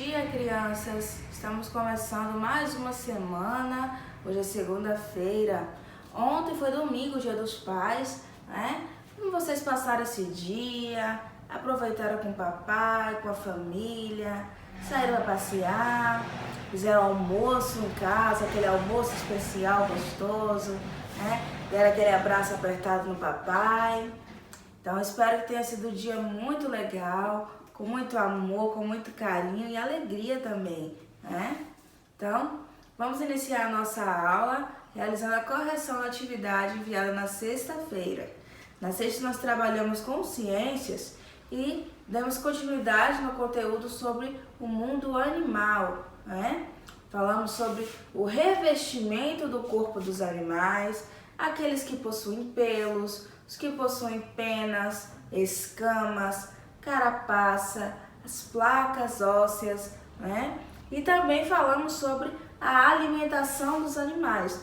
dia, crianças! Estamos começando mais uma semana. Hoje é segunda-feira. Ontem foi domingo, Dia dos Pais, né? Como vocês passaram esse dia? Aproveitaram com o papai, com a família? Saíram a passear? Fizeram almoço em casa, aquele almoço especial, gostoso, né? Deram aquele abraço apertado no papai. Então, espero que tenha sido um dia muito legal, com muito amor, com muito carinho e alegria também, né? Então, vamos iniciar a nossa aula realizando a correção da atividade enviada na sexta-feira. Na sexta, nós trabalhamos com ciências e damos continuidade no conteúdo sobre o mundo animal, né? Falamos sobre o revestimento do corpo dos animais, aqueles que possuem pelos, os que possuem penas, escamas, carapaça, as placas ósseas, né? E também falamos sobre a alimentação dos animais.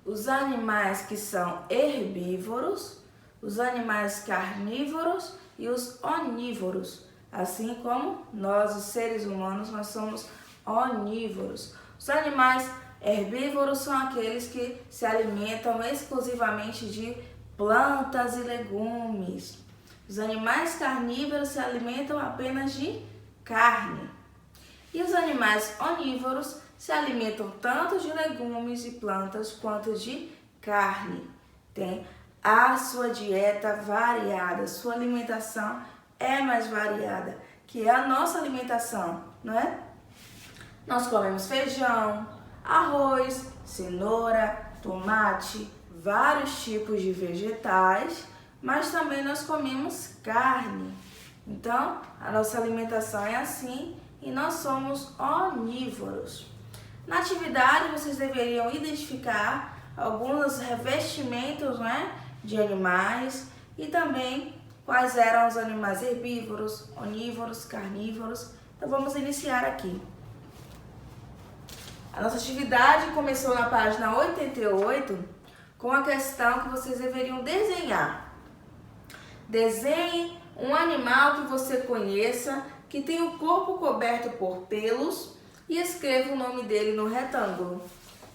Os animais que são herbívoros, os animais carnívoros e os onívoros. Assim como nós, os seres humanos, nós somos onívoros. Os animais herbívoros são aqueles que se alimentam exclusivamente de plantas e legumes. Os animais carnívoros se alimentam apenas de carne. E os animais onívoros se alimentam tanto de legumes e plantas quanto de carne. Tem a sua dieta variada, sua alimentação é mais variada, que é a nossa alimentação, não é? Nós comemos feijão, arroz, cenoura, tomate, vários tipos de vegetais, mas também nós comemos carne. Então, a nossa alimentação é assim e nós somos onívoros. Na atividade, vocês deveriam identificar alguns revestimentos, né, de animais e também quais eram os animais herbívoros, onívoros, carnívoros. Então, vamos iniciar aqui. A nossa atividade começou na página 88 com a questão que vocês deveriam desenhar. Desenhe um animal que você conheça, que tem o corpo coberto por pelos e escreva o nome dele no retângulo.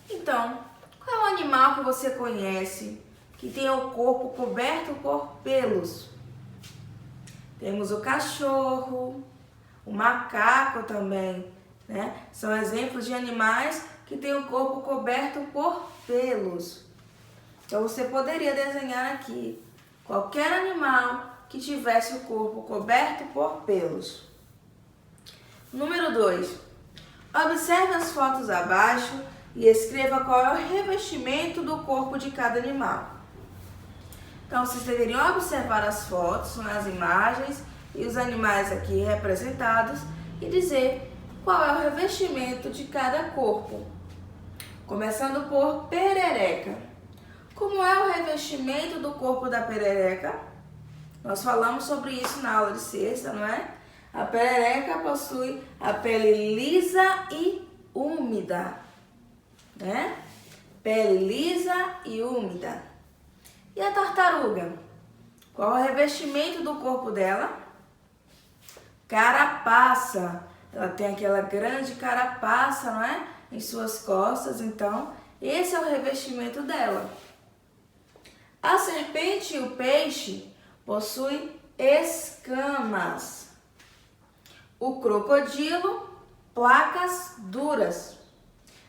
Então, qual é o animal que você conhece, que tem o corpo coberto por pelos? Temos o cachorro, o macaco também, né? São exemplos de animais que têm o corpo coberto por pelos. Então, você poderia desenhar aqui qualquer animal que tivesse o corpo coberto por pelos. Número 2. Observe as fotos abaixo e escreva qual é o revestimento do corpo de cada animal. Então, vocês deveriam observar as fotos, as imagens e os animais aqui representados e dizer qual é o revestimento de cada corpo. Começando por perereca. Como é o revestimento do corpo da perereca? Nós falamos sobre isso na aula de sexta, não é? A perereca possui a pele lisa e úmida, né? Pele lisa e úmida. E a tartaruga? Qual é o revestimento do corpo dela? Carapaça. Ela tem aquela grande carapaça, não é? Em suas costas, então esse é o revestimento dela. A serpente e o peixe possuem escamas. O crocodilo, placas duras.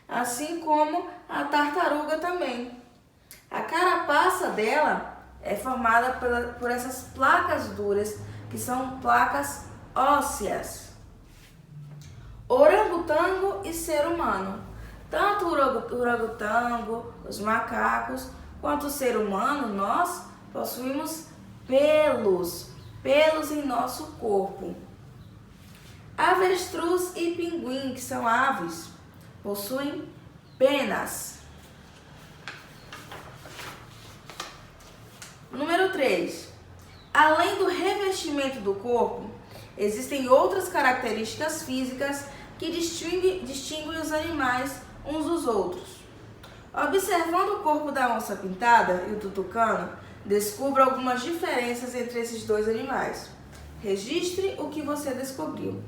Assim como a tartaruga também. A carapaça dela é formada por essas placas duras, que são placas ósseas. Orangotango e ser humano. Tanto o orangotango, os macacos, quanto o ser humano, nós possuímos pelos em nosso corpo. Avestruz e pinguim, que são aves, possuem penas. Número 3. Além do revestimento do corpo, existem outras características físicas que distinguem os animais uns dos outros. Observando o corpo da onça pintada e o do tucano, descubra algumas diferenças entre esses dois animais. Registre o que você descobriu.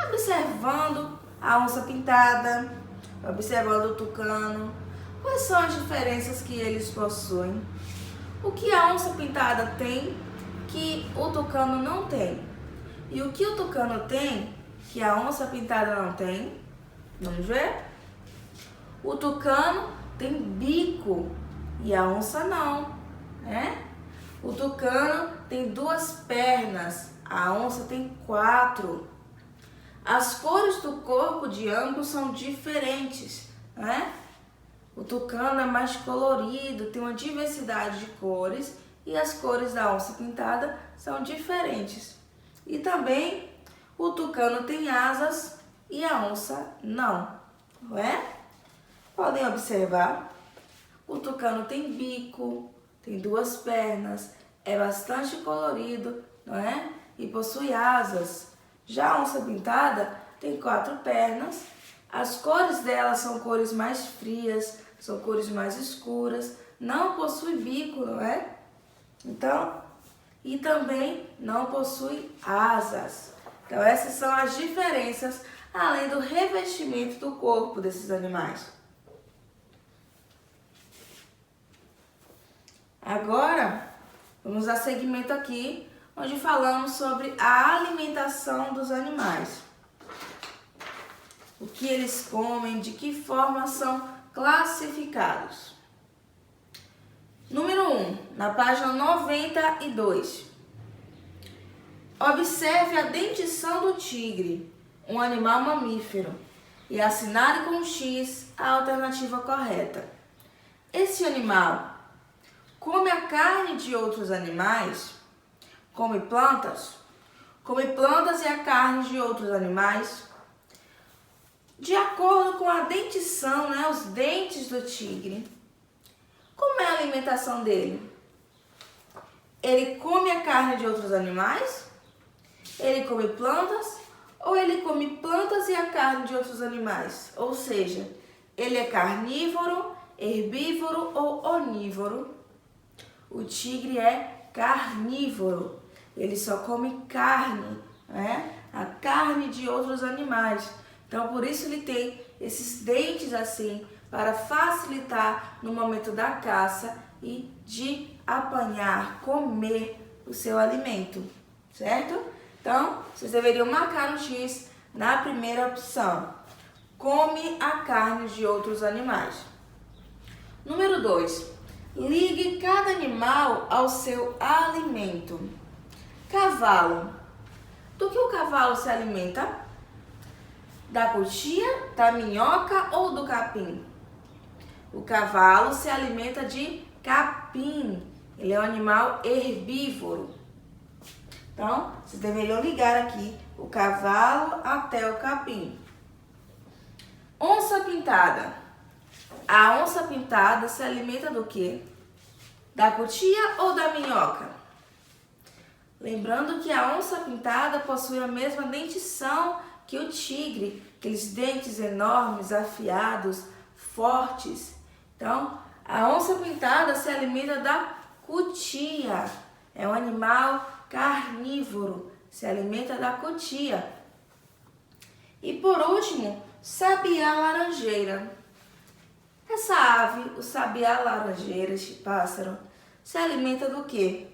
observando a onça pintada, observando o tucano. Quais são as diferenças que eles possuem? O que a onça pintada tem que o tucano não tem? E o que o tucano tem que a onça pintada não tem? Vamos ver? O tucano tem bico e a onça não, né? O tucano tem 2 pernas, a onça tem 4. As cores do corpo de ambos são diferentes, né? O tucano é mais colorido, tem uma diversidade de cores e as cores da onça pintada são diferentes. E também o tucano tem asas e a onça não, não é? Podem observar, o tucano tem bico, tem 2 pernas, é bastante colorido, não é? E possui asas. Já a onça pintada tem 4 pernas, as cores dela são cores mais frias, são cores mais escuras, não possui bico, não é? Então, e também não possui asas. Então, essas são as diferenças, além do revestimento do corpo desses animais. Agora, vamos dar seguimento aqui, onde falamos sobre a alimentação dos animais. O que eles comem, de que forma são classificados. Número 1, na página 92. Observe a dentição do tigre, um animal mamífero, e assinale com X a alternativa correta. Esse animal come a carne de outros animais? Come plantas? Come plantas e a carne de outros animais? De acordo com a dentição, né, os dentes do tigre, como é a alimentação dele? Ele come a carne de outros animais? Ele come plantas? Ou ele come plantas e a carne de outros animais? Ou seja, ele é carnívoro, herbívoro ou onívoro? O tigre é carnívoro, ele só come carne, né? A carne de outros animais. Então, por isso ele tem esses dentes assim, para facilitar no momento da caça e de apanhar, comer o seu alimento, certo? Então, vocês deveriam marcar no X na primeira opção. Come a carne de outros animais. Número 2. Ligue cada animal ao seu alimento. Cavalo. Do que o cavalo se alimenta? Da cutia, da minhoca ou do capim? O cavalo se alimenta de capim. Ele é um animal herbívoro. Então, vocês deveriam ligar aqui o cavalo até o capim. Onça pintada. A onça pintada se alimenta do quê? Da cutia ou da minhoca? Lembrando que a onça pintada possui a mesma dentição que o tigre, aqueles dentes enormes, afiados, fortes. Então, a onça pintada se alimenta da cutia. É um animal carnívoro, se alimenta da cutia. E por último, sabiá laranjeira. Essa ave, o sabiá laranjeira, este pássaro, se alimenta do quê?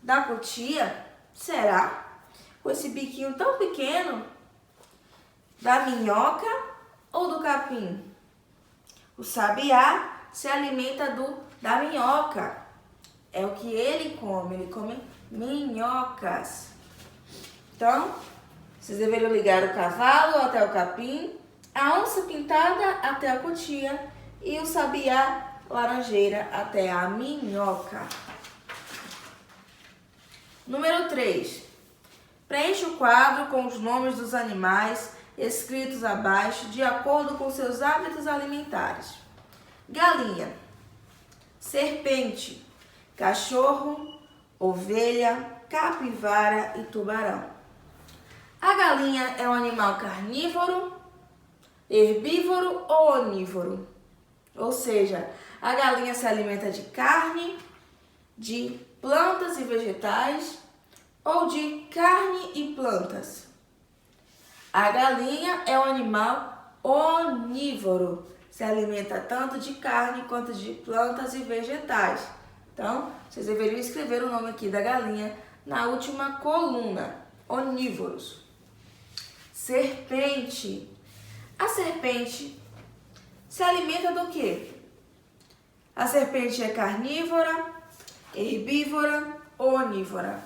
Da cutia? Será? Com esse biquinho tão pequeno? Da minhoca ou do capim? O sabiá se alimenta da minhoca. É o que ele come minhocas. Então, vocês deveriam ligar o cavalo até o capim, a onça pintada até a cutia e o sabiá laranjeira até a minhoca. Número 3. Preencha o quadro com os nomes dos animais escritos abaixo de acordo com seus hábitos alimentares. Galinha, serpente, cachorro, ovelha, capivara e tubarão. A galinha é um animal carnívoro, herbívoro ou onívoro? Ou seja, a galinha se alimenta de carne, de plantas e vegetais ou de carne e plantas? A galinha é um animal onívoro. Se alimenta tanto de carne quanto de plantas e vegetais. Então, vocês deveriam escrever o nome aqui da galinha na última coluna. Onívoros. Serpente. A serpente se alimenta do quê? A serpente é carnívora, herbívora ou onívora?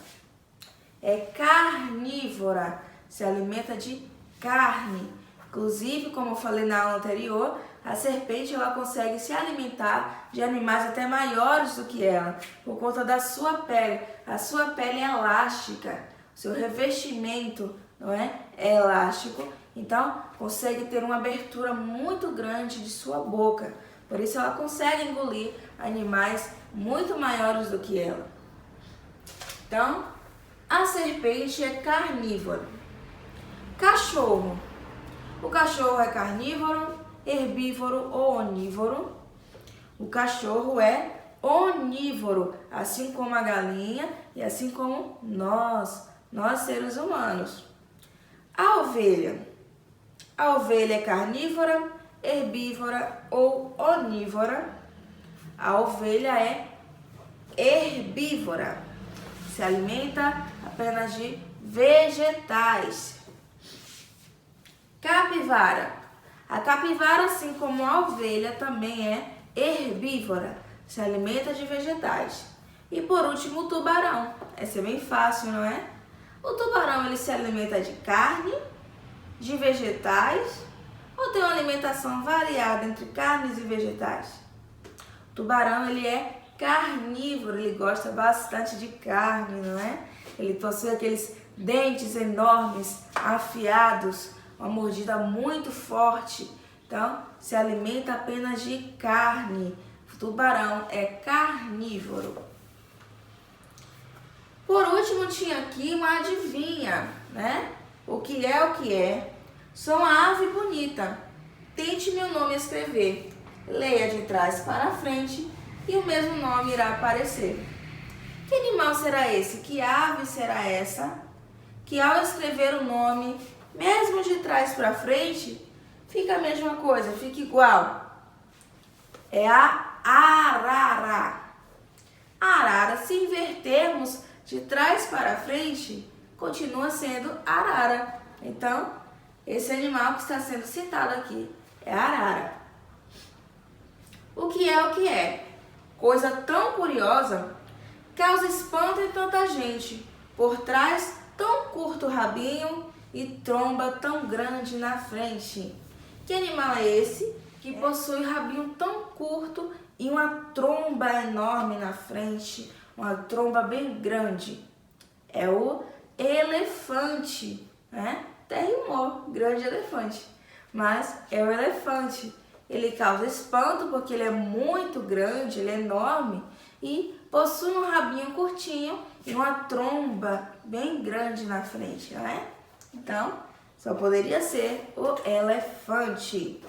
É carnívora. Se alimenta de carne. Inclusive, como eu falei na aula anterior, a serpente ela consegue se alimentar de animais até maiores do que ela, por conta da sua pele. A sua pele é elástica, seu revestimento, não é elástico, então consegue ter uma abertura muito grande de sua boca. Por isso ela consegue engolir animais muito maiores do que ela. Então, a serpente é carnívora. Cachorro. O cachorro é carnívoro, herbívoro ou onívoro? O cachorro é onívoro, assim como a galinha e assim como nós seres humanos. A ovelha. A ovelha é carnívora, herbívora ou onívora? A ovelha é herbívora. Se alimenta apenas de vegetais. Capivara. A capivara, assim como a ovelha, também é herbívora. Se alimenta de vegetais. E por último, o tubarão. Essa é bem fácil, não é? O tubarão ele se alimenta de carne, de vegetais ou tem uma alimentação variada entre carnes e vegetais? O tubarão ele é carnívoro, ele gosta bastante de carne, não é? Ele possui aqueles dentes enormes, afiados, uma mordida muito forte. Então, se alimenta apenas de carne. O tubarão é carnívoro. Por último, tinha aqui uma adivinha, né? O que é? Sou uma ave bonita. Tente meu nome escrever. Leia de trás para frente e o mesmo nome irá aparecer. Que animal será esse? Que ave será essa? Que ao escrever o nome, mesmo de trás para frente, fica a mesma coisa, fica igual. É a arara. A arara, se invertermos de trás para frente, continua sendo arara. Então, esse animal que está sendo citado aqui é a arara. O que é? Coisa tão curiosa, causa espanto em tanta gente. Por trás, tão curto rabinho e tromba tão grande na frente. Que animal é esse que possui rabinho tão curto e uma tromba enorme na frente? Uma tromba bem grande. É o elefante, né? Até rimou, grande elefante. Mas é o elefante. Ele causa espanto porque ele é muito grande, ele é enorme e possui um rabinho curtinho e uma tromba bem grande na frente, não é? Então, só poderia ser o elefante.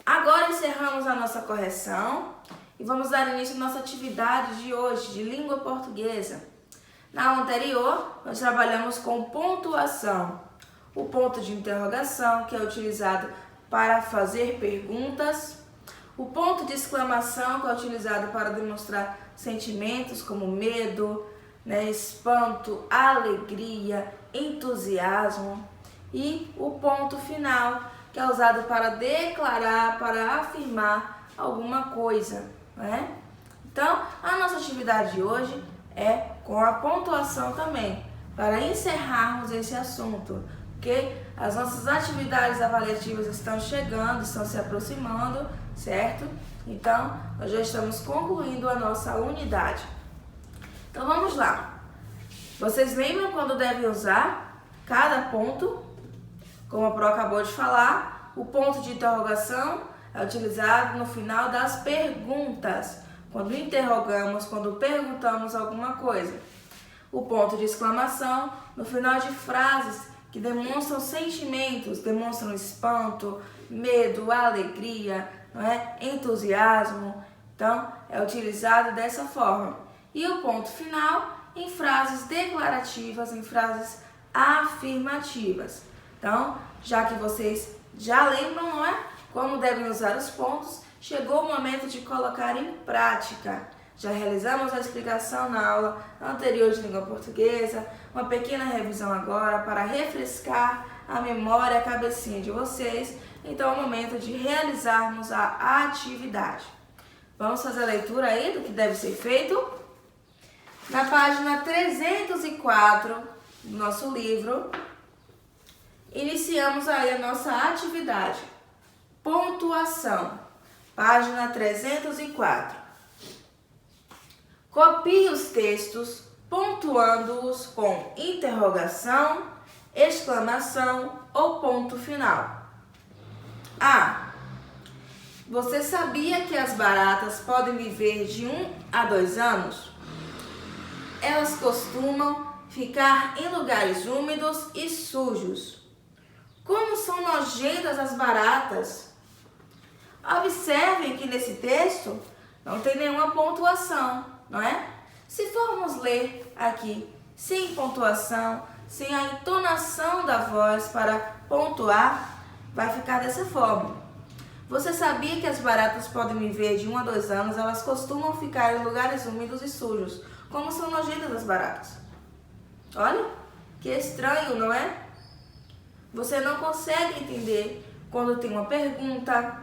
Agora encerramos a nossa correção e vamos dar início à nossa atividade de hoje, de língua portuguesa. Na aula anterior, nós trabalhamos com pontuação. O ponto de interrogação, que é utilizado para fazer perguntas. O ponto de exclamação, que é utilizado para demonstrar sentimentos como medo, espanto, alegria, entusiasmo. E o ponto final, que é usado para declarar, para afirmar alguma coisa, né? Então, a nossa atividade de hoje é com a pontuação também, para encerrarmos esse assunto, porque as nossas atividades avaliativas estão chegando, estão se aproximando, certo? Então, nós já estamos concluindo a nossa unidade. Então, vamos lá. Vocês lembram quando devem usar cada ponto? Como a Pro acabou de falar, o ponto de interrogação é utilizado no final das perguntas, quando interrogamos, quando perguntamos alguma coisa. O ponto de exclamação no final de frases que demonstram sentimentos, demonstram espanto, medo, alegria, entusiasmo. Então, é utilizado dessa forma. E o ponto final em frases declarativas, em frases afirmativas. Então, já que vocês já lembram, não é? Como devem usar os pontos, chegou o momento de colocar em prática. Já realizamos a explicação na aula anterior de língua portuguesa, uma pequena revisão agora para refrescar a memória, a cabecinha de vocês. Então é o momento de realizarmos a atividade. Vamos fazer a leitura aí do que deve ser feito? Na página 304 do nosso livro, iniciamos aí a nossa atividade. Pontuação. Página 304. Copie os textos, pontuando-os com interrogação, exclamação ou ponto final. A. Você sabia que as baratas podem viver de 1 a 2 anos? Elas costumam ficar em lugares úmidos e sujos. Como são nojentas as baratas? Observem que nesse texto não tem nenhuma pontuação, não é? Se formos ler aqui sem pontuação, sem a entonação da voz para pontuar, vai ficar dessa forma. Você sabia que as baratas podem viver de 1 a 2 anos? Elas costumam ficar em lugares úmidos e sujos. Como são nojentas as baratas? Olha, que estranho, não é? Você não consegue entender quando tem uma pergunta,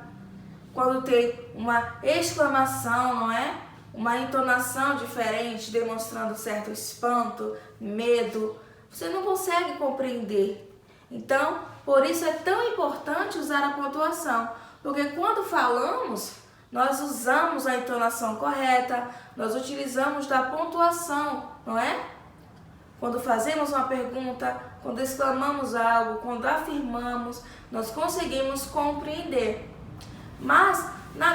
quando tem uma exclamação, não é? Uma entonação diferente, demonstrando certo espanto, medo. Você não consegue compreender. Então, por isso é tão importante usar a pontuação. Porque quando falamos, nós usamos a entonação correta, nós utilizamos da pontuação, não é? Quando fazemos uma pergunta, quando exclamamos algo, quando afirmamos, nós conseguimos compreender. Mas,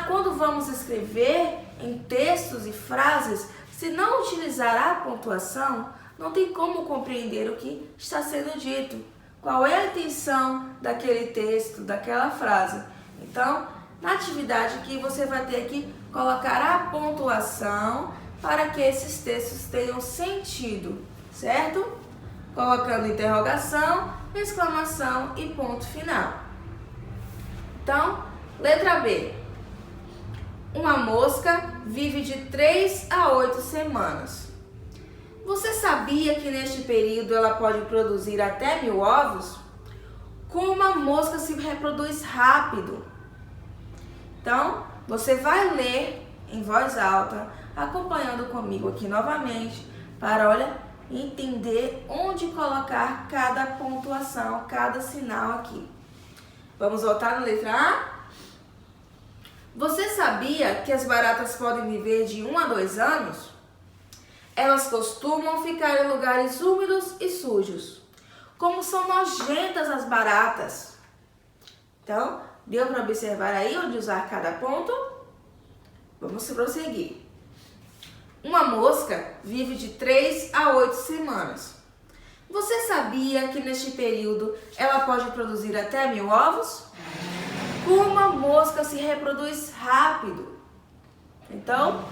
quando vamos escrever em textos e frases, se não utilizar a pontuação, não tem como compreender o que está sendo dito. Qual é a intenção daquele texto, daquela frase? Então, na atividade aqui, você vai ter que colocar a pontuação para que esses textos tenham sentido, certo? Colocando interrogação, exclamação e ponto final. Então, letra B. Uma mosca vive de 3 a 8 semanas. Você sabia que neste período ela pode produzir até 1000 ovos? Como uma mosca se reproduz rápido? Então, você vai ler em voz alta, acompanhando comigo aqui novamente, para, olha, entender onde colocar cada pontuação, cada sinal aqui. Vamos voltar na letra A? Você sabia que as baratas podem viver de 1 a 2 anos? Elas costumam ficar em lugares úmidos e sujos. Como são nojentas as baratas? Então, deu para observar aí onde usar cada ponto? Vamos prosseguir. Uma mosca vive de 3 a 8 semanas. Você sabia que neste período ela pode produzir até 1000 ovos? Como a mosca se reproduz rápido? Então,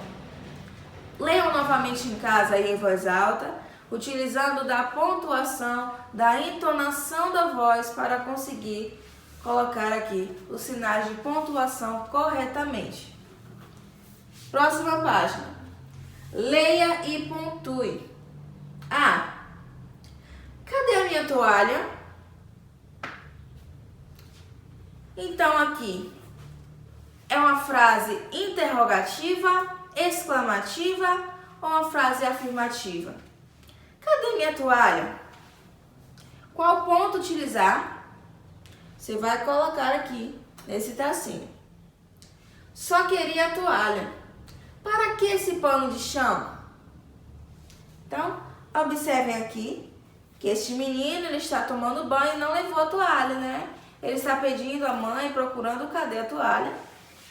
leiam novamente em casa aí em voz alta, utilizando da pontuação, da entonação da voz para conseguir colocar aqui os sinais de pontuação corretamente. Próxima página. Leia e pontue. A. Cadê a minha toalha? Então aqui é uma frase interrogativa, exclamativa ou uma frase afirmativa? Cadê minha toalha? Qual ponto utilizar? Você vai colocar aqui nesse tracinho. Só queria a toalha. Para que esse pano de chão? Então, observem aqui que este menino ele está tomando banho e não levou a toalha, né? Ele está pedindo à mãe, procurando cadê a toalha.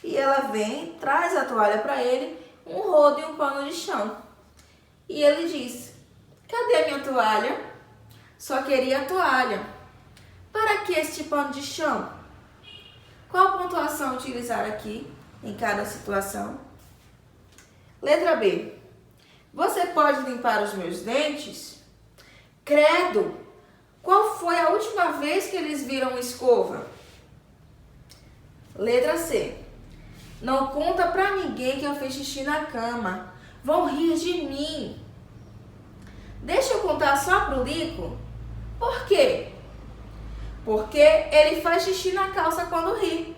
E ela vem, traz a toalha para ele, um rodo e um pano de chão. E ele diz, cadê a minha toalha? Só queria a toalha. Para que este pano de chão? Qual pontuação utilizar aqui em cada situação? Letra B. Você pode limpar os meus dentes? Credo! Qual foi a última vez que eles viram uma escova? Letra C. Não conta pra ninguém que eu fiz xixi na cama. Vão rir de mim. Deixa eu contar só pro Lico. Por quê? Porque ele faz xixi na calça quando ri.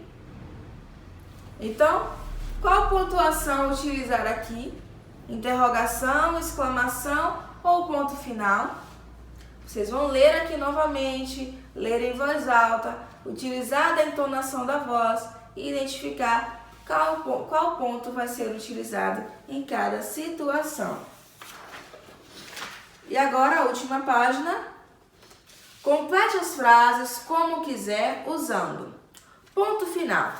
Então, qual pontuação utilizar aqui? Interrogação, exclamação ou ponto final? Vocês vão ler aqui novamente, ler em voz alta, utilizar a entonação da voz e identificar qual ponto vai ser utilizado em cada situação. E agora a última página. Complete as frases como quiser usando. Ponto final.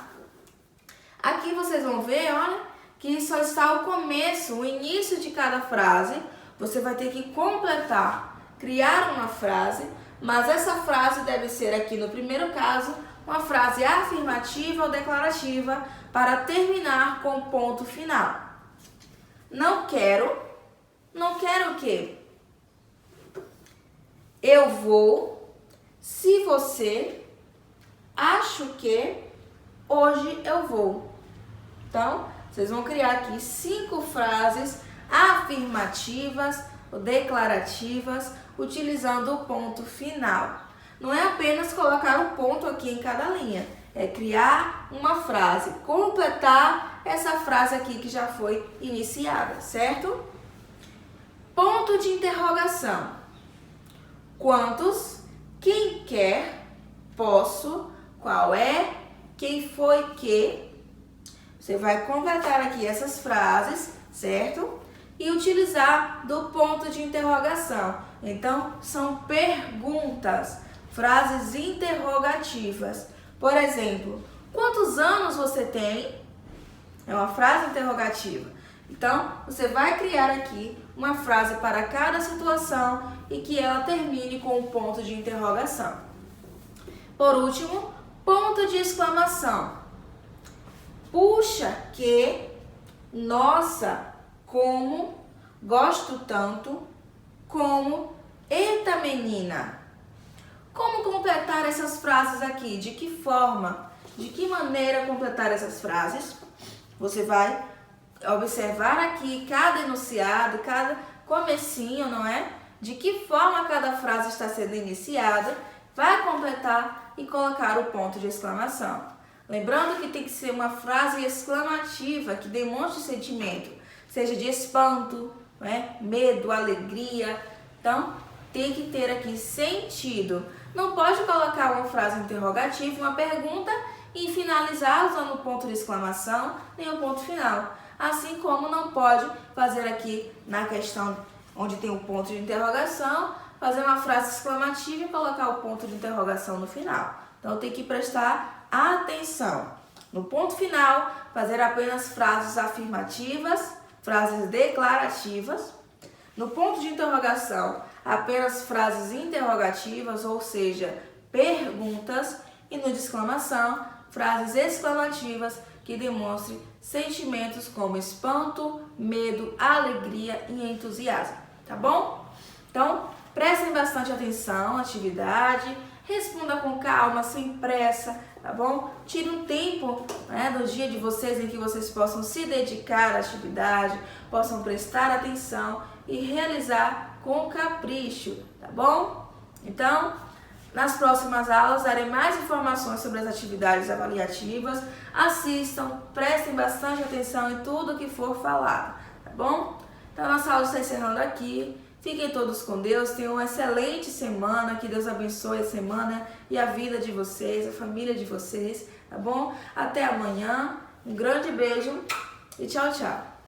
Aqui vocês vão ver, olha, que só está o começo, o início de cada frase. Você vai ter que completar, criar uma frase, mas essa frase deve ser aqui no primeiro caso, uma frase afirmativa ou declarativa para terminar com o ponto final. Não quero o quê? Eu vou, se você, acho que, hoje eu vou. Então, vocês vão criar aqui 5 frases afirmativas ou declarativas utilizando o ponto final. Não é apenas colocar um ponto aqui em cada linha, é criar uma frase, completar essa frase aqui que já foi iniciada, certo? Ponto de interrogação. Quantos? Quem quer? Posso? Qual é? Quem foi que? Você vai completar aqui essas frases, certo? E utilizar do ponto de interrogação. Então, são perguntas, frases interrogativas. Por exemplo, quantos anos você tem? É uma frase interrogativa. Então, você vai criar aqui uma frase para cada situação e que ela termine com um ponto de interrogação. Por último, ponto de exclamação. Puxa, que, nossa, como, gosto tanto, como, eita menina. Como completar essas frases aqui? De que forma? De que maneira completar essas frases? Você vai observar aqui cada enunciado, cada comecinho, não é? De que forma cada frase está sendo iniciada, vai completar e colocar o ponto de exclamação. Lembrando que tem que ser uma frase exclamativa, que demonstre sentimento, seja de espanto, né? Medo, alegria. Então, tem que ter aqui sentido. Não pode colocar uma frase interrogativa, uma pergunta e finalizar usando o ponto de exclamação nem o ponto final. Assim como não pode fazer aqui na questão onde tem o ponto de interrogação, fazer uma frase exclamativa e colocar o ponto de interrogação no final. Então tem que prestar atenção. No ponto final, fazer apenas frases afirmativas, frases declarativas. No ponto de interrogação, apenas frases interrogativas, ou seja, perguntas. E no de exclamação, frases exclamativas que demonstrem sentimentos como espanto, medo, alegria e entusiasmo, tá bom? Então, prestem bastante atenção à atividade, responda com calma, sem pressa, tá bom? Tire um tempo, né, do dia de vocês em que vocês possam se dedicar à atividade, possam prestar atenção e realizar com capricho, tá bom? Então, nas próximas aulas darei mais informações sobre as atividades avaliativas. Assistam, prestem bastante atenção em tudo que for falado, tá bom? Então, nossa aula está encerrando aqui. Fiquem todos com Deus, tenham uma excelente semana, que Deus abençoe a semana e a vida de vocês, a família de vocês, tá bom? Até amanhã, um grande beijo e tchau, tchau!